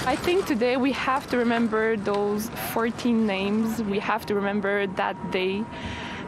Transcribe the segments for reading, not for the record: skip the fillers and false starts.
I think today we have to remember those 14 names. We have to remember that day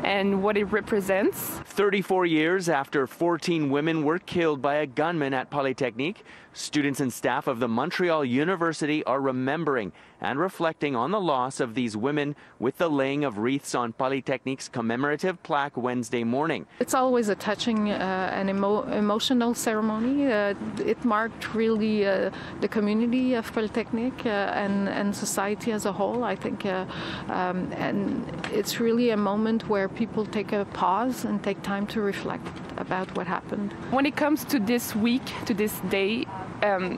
and what it represents. 34 years after 14 women were killed by a gunman at Polytechnique, students and staff of the Montreal University are remembering and reflecting on the loss of these women with the laying of wreaths on Polytechnique's commemorative plaque Wednesday morning. It's always a touching and emotional ceremony. It marked really the community of Polytechnique and society as a whole, I think. And it's really a moment where people take a pause and take time to reflect about what happened. When it comes to this week, to this day,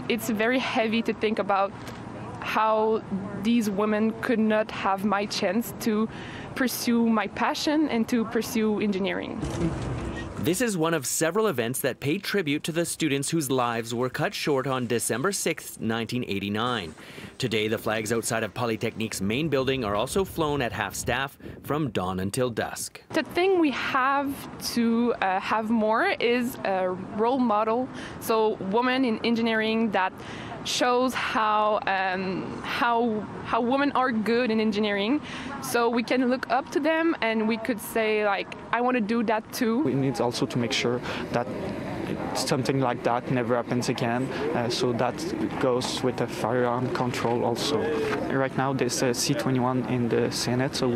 it's very heavy to think about how these women could not have my chance to pursue my passion and to pursue engineering. This is one of several events that pay tribute to the students whose lives were cut short on December 6, 1989. Today, the flags outside of Polytechnique's main building are also flown at half-staff from dawn until dusk. The thing we have to have more is a role model, so women in engineering that shows how women are good in engineering, so we can look up to them and we could say, like, I want to do that too. We need also to make sure that something like that never happens again, so that goes with the firearm control also. Right now there's C-21 in the Senate, so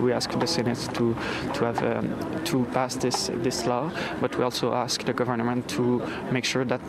we ask the Senate to pass this law, but we also ask the government to make sure that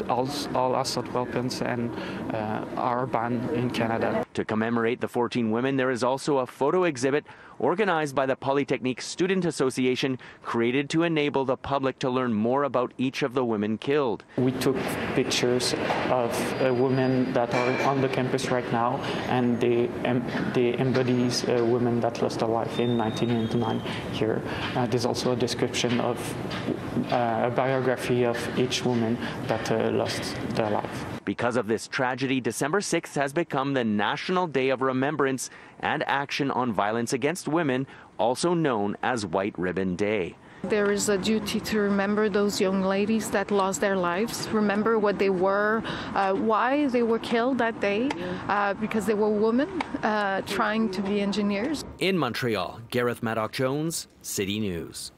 all assault weapons are banned in Canada. To commemorate the 14 women, there is also a photo exhibit organized by the Polytechnique Student Association, created to enable the public to learn more about each of the women killed. We took pictures of women that are on the campus right now, and they embodies women that lost their life in 1999 here. There's also a description of a biography of each woman that lost their life. Because of this tragedy, December 6th has become the National Day of Remembrance and Action on Violence Against Women, also known as White Ribbon Day. There is a duty to remember those young ladies that lost their lives, remember what they were, why they were killed that day, because they were women trying to be engineers. In Montreal, Gareth Madoc-Jones, City News.